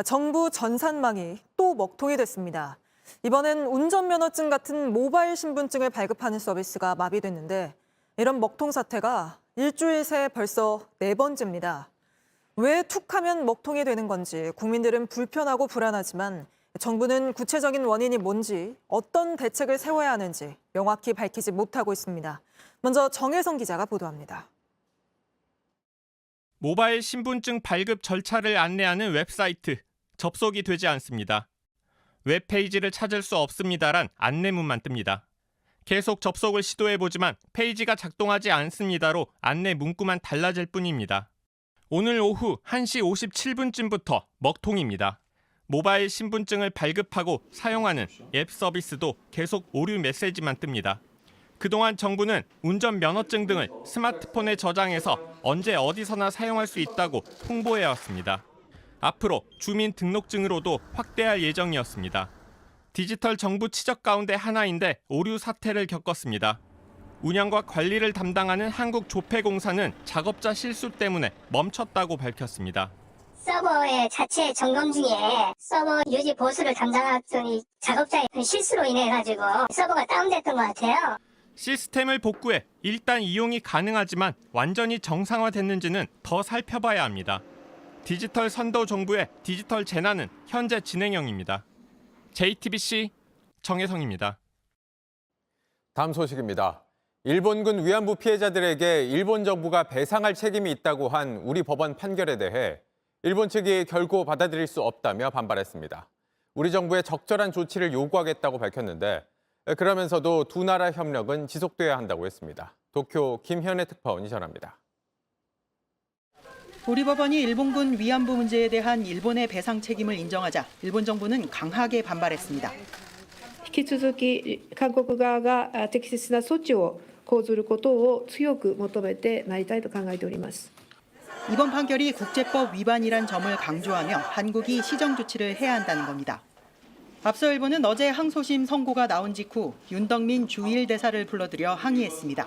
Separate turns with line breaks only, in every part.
정부 전산망이 또 먹통이 됐습니다. 이번엔 운전면허증 같은 모바일 신분증을 발급하는 서비스가 마비됐는데 이런 먹통 사태가 일주일 새 벌써 4번째입니다. 왜 툭하면 먹통이 되는 건지 국민들은 불편하고 불안하지만 정부는 구체적인 원인이 뭔지 어떤 대책을 세워야 하는지 명확히 밝히지 못하고 있습니다. 먼저 정혜성 기자가 보도합니다.
모바일 신분증 발급 절차를 안내하는 웹사이트, 접속이 되지 않습니다. 웹페이지를 찾을 수 없습니다란 안내문만 뜹니다. 계속 접속을 시도해보지만 페이지가 작동하지 않습니다로 안내 문구만 달라질 뿐입니다. 오늘 오후 1시 57분쯤부터 먹통입니다. 모바일 신분증을 발급하고 사용하는 앱 서비스도 계속 오류 메시지만 뜹니다. 그동안 정부는 운전면허증 등을 스마트폰에 저장해서 언제 어디서나 사용할 수 있다고 홍보해왔습니다. 앞으로 주민등록증으로도 확대할 예정이었습니다. 디지털 정부 치적 가운데 하나인데 오류 사태를 겪었습니다. 운영과 관리를 담당하는 한국조폐공사는 작업자 실수 때문에 멈췄다고 밝혔습니다.
서버의 자체 점검 중에 서버 유지 보수를 담당했더니 작업자의 실수로 인해 가지고 서버가 다운됐던 것 같아요.
시스템을 복구해 일단 이용이 가능하지만 완전히 정상화됐는지는 더 살펴봐야 합니다. 디지털 선도 정부의 디지털 재난은 현재 진행형입니다. JTBC 정혜성입니다.
다음 소식입니다. 일본군 위안부 피해자들에게 일본 정부가 배상할 책임이 있다고 한 우리 법원 판결에 대해 일본 측이 결코 받아들일 수 없다며 반발했습니다. 우리 정부의 적절한 조치를 요구하겠다고 밝혔는데 그러면서도 두 나라 협력은 지속돼야 한다고 했습니다. 도쿄 김현애 특파원이 전합니다.
우리 법원이 일본군 위안부 문제에 대한 일본의 배상 책임을 인정하자 일본 정부는 강하게 반발했습니다.
引き続き韓国側が適切な措置を講ずることを強く求めてまいりたいと考えております。
이번 판결이 국제법 위반이란 점을 강조하며 한국이 시정 조치를 해야 한다는 겁니다. 앞서 일본은 어제 항소심 선고가 나온 직후 윤덕민 주일 대사를 불러들여 항의했습니다.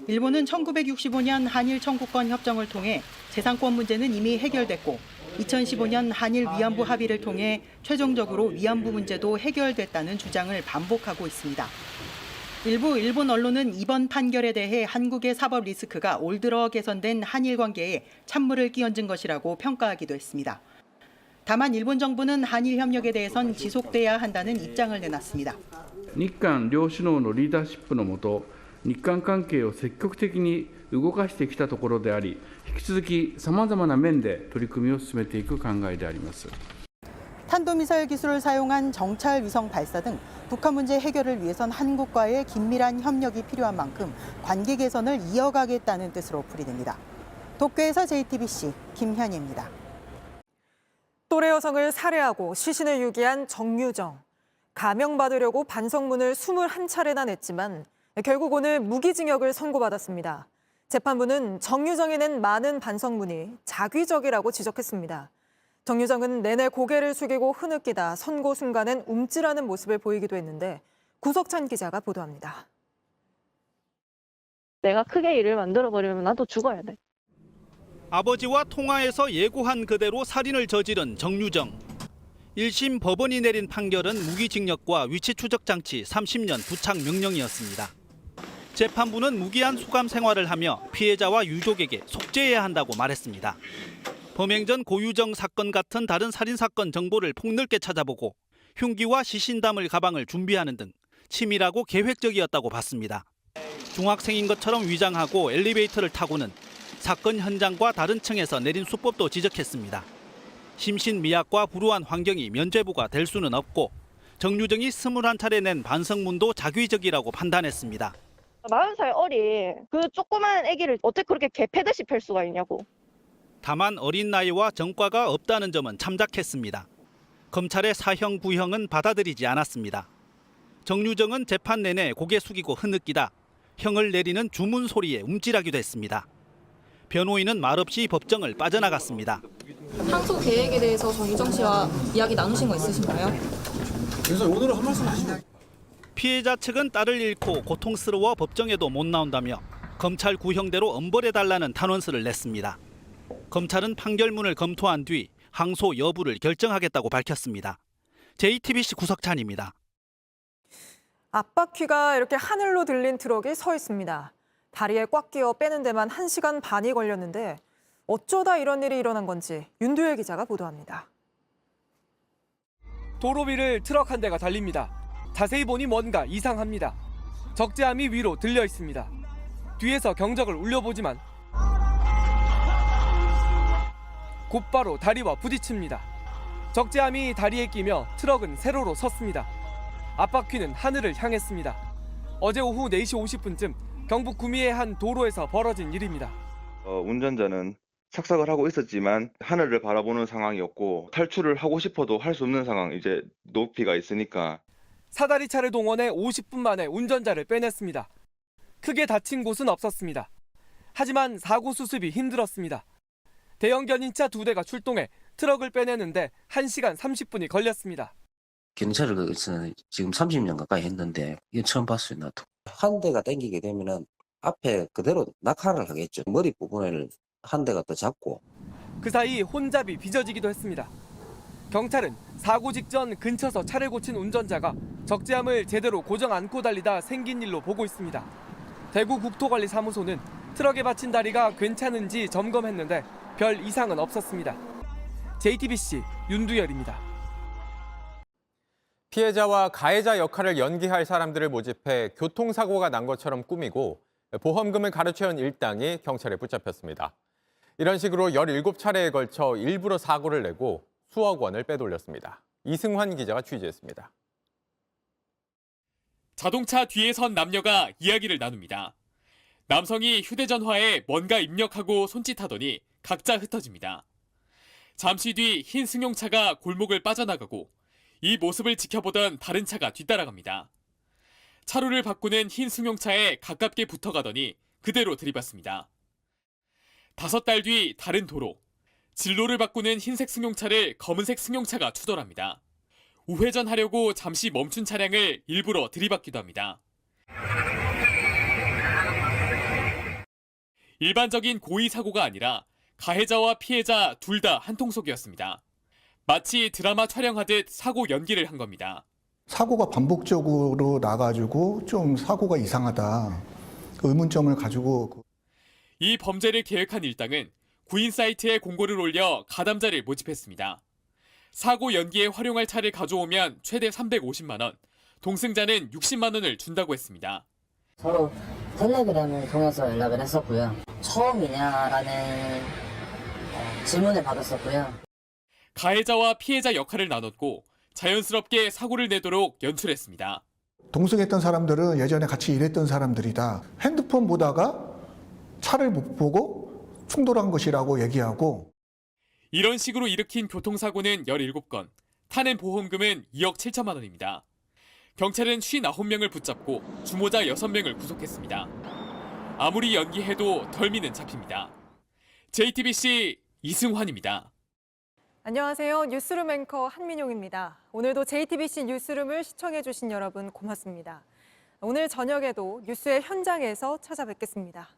일본은 1965년 한일 청구권 협정을 통해 재산권 문제는 이미 해결됐고 2015년 한일 위안부 합의를 통해 최종적으로 위안부 문제도 해결됐다는 주장을 반복하고 있습니다. 일부 일본 언론은 이번 판결에 대해 한국의 사법 리스크가 올 들어 개선된 한일 관계에 찬물을 끼얹은 것이라고 평가하기도 했습니다. 다만 일본 정부는 한일 협력에 대해선 지속돼야 한다는 입장을 내놨습니다.
日韓両首脳のリーダーシップのもと、日韓関係を積極的に動かしてきたところであり、引き続きさまざまな面で取り組みを進めていく考えであります。
탄도미사일 기술을 사용한 정찰 위성 발사 등 북한 문제 해결을 위해선 한국과의 긴밀한 협력이 필요한 만큼 관계 개선을 이어가겠다는 뜻으로 풀이됩니다. 도쿄에서 JTBC 김현희입니다.
또래 여성을 살해하고 시신을 유기한 정유정. 감형받으려고 반성문을 21차례나 냈지만 결국 오늘 무기징역을 선고받았습니다. 재판부는 정유정이 낸 많은 반성문이 자기적이라고 지적했습니다. 정유정은 내내 고개를 숙이고 흐느끼다 선고 순간엔 움찔하는 모습을 보이기도 했는데 구석찬 기자가 보도합니다.
내가 크게 일을 만들어버리면 나도 죽어야 돼.
아버지와 통화에서 예고한 그대로 살인을 저지른 정유정. 1심 법원이 내린 판결은 무기징역과 위치추적 장치 30년 부착 명령이었습니다. 재판부는 무기한 수감 생활을 하며 피해자와 유족에게 속죄해야 한다고 말했습니다. 범행 전 고유정 사건 같은 다른 살인사건 정보를 폭넓게 찾아보고 흉기와 시신 담을 가방을 준비하는 등 치밀하고 계획적이었다고 봤습니다. 중학생인 것처럼 위장하고 엘리베이터를 타고는 사건 현장과 다른 층에서 내린 수법도 지적했습니다. 심신미약과 불우한 환경이 면죄부가 될 수는 없고 정유정이 21차례 낸 반성문도 자기적이라고 판단했습니다.
40살 어린 그 조그만 아기를 어떻게 그렇게 개패듯이 팰 수가 있냐고.
다만 어린 나이와 전과가 없다는 점은 참작했습니다. 검찰의 사형 구형은 받아들이지 않았습니다. 정유정은 재판 내내 고개 숙이고 흐느끼다 형을 내리는 주문 소리에 움찔하기도 했습니다. 변호인은 말없이 법정을 빠져나갔습니다.
항소 계획에 대해서 정유정 씨와 이야기 나누신 거 있으신가요?
그래서 오늘은 한 말씀 하시죠.
피해자 측은 딸을 잃고 고통스러워 법정에도 못 나온다며 검찰 구형대로 엄벌해달라는 탄원서를 냈습니다. 검찰은 판결문을 검토한 뒤 항소 여부를 결정하겠다고 밝혔습니다. JTBC 구석찬입니다.
앞바퀴가 이렇게 하늘로 들린 트럭이 서 있습니다. 다리에 꽉 끼어 빼는 데만 1시간 반이 걸렸는데 어쩌다 이런 일이 일어난 건지 윤두열 기자가 보도합니다.
도로 위를 트럭 한 대가 달립니다. 자세히 보니 뭔가 이상합니다. 적재함이 위로 들려 있습니다. 뒤에서 경적을 울려보지만 곧바로 다리와 부딪힙니다. 적재함이 다리에 끼며 트럭은 세로로 섰습니다. 앞바퀴는 하늘을 향했습니다. 어제 오후 4시 50분쯤 경북 구미의 한 도로에서 벌어진 일입니다.
운전자는 착석을 하고 있었지만 하늘을 바라보는 상황이었고 탈출을 하고 싶어도 할 수 없는 상황, 이제 높이가 있으니까.
사다리 차를 동원해 50분 만에 운전자를 빼냈습니다. 크게 다친 곳은 없었습니다. 하지만 사고 수습이 힘들었습니다. 대형 견인차 2대가 출동해 트럭을 빼내는데 1시간 30분이 걸렸습니다.
견인차를 지금 30년 가까이 했는데 이건 처음 봤어요, 나도. 한 대가 당기게 되면은 앞에 그대로 낙하를 하겠죠. 머리 부분을 한 대가 더 잡고.
그 사이 혼잡이 빚어지기도 했습니다. 경찰은 사고 직전 근처서 차를 고친 운전자가 적재함을 제대로 고정 않고 달리다 생긴 일로 보고 있습니다. 대구 국토관리사무소는 트럭에 받친 다리가 괜찮은지 점검했는데 별 이상은 없었습니다. JTBC 윤두열입니다.
피해자와 가해자 역할을 연기할 사람들을 모집해 교통사고가 난 것처럼 꾸미고 보험금을 가로채운 일당이 경찰에 붙잡혔습니다. 이런 식으로 17차례에 걸쳐 일부러 사고를 내고 수억 원을 빼돌렸습니다. 이승환 기자가 취재했습니다.
자동차 뒤에 선 남녀가 이야기를 나눕니다. 남성이 휴대전화에 뭔가 입력하고 손짓하더니 각자 흩어집니다. 잠시 뒤 흰 승용차가 골목을 빠져나가고 이 모습을 지켜보던 다른 차가 뒤따라갑니다. 차로를 바꾸는 흰 승용차에 가깝게 붙어가더니 그대로 들이받습니다. 5달 뒤 다른 도로, 진로를 바꾸는 흰색 승용차를 검은색 승용차가 추돌합니다. 우회전하려고 잠시 멈춘 차량을 일부러 들이받기도 합니다. 일반적인 고의 사고가 아니라 가해자와 피해자 둘 다 한통속이었습니다. 마치 드라마 촬영하듯 사고 연기를 한 겁니다.
사고가 반복적으로 나가지고 좀 사고가 이상하다. 그 의문점을 가지고.
이 범죄를 계획한 일당은 구인 사이트에 공고를 올려 가담자를 모집했습니다. 사고 연기에 활용할 차를 가져오면 최대 350만 원, 동승자는 60만 원을 준다고 했습니다.
서로 텔레그램을 통해서 연락을 했었고요. 처음이냐라는 질문을 받았었고요.
가해자와 피해자 역할을 나눴고 자연스럽게 사고를 내도록 연출했습니다.
동승했던 사람들은 예전에 같이 일했던 사람들이다. 핸드폰 보다가 차를 못 보고 충돌한 것이라고 얘기하고.
이런 식으로 일으킨 교통사고는 17건, 타낸 보험금은 2억 7천만 원입니다. 경찰은 59명을 붙잡고 주모자 6명을 구속했습니다. 아무리 연기해도 덜미는 잡힙니다. JTBC 이승환입니다.
안녕하세요. 뉴스룸 앵커 한민용입니다. 오늘도 JTBC 뉴스룸을 시청해주신 여러분 고맙습니다. 오늘 저녁에도 뉴스의 현장에서 찾아뵙겠습니다.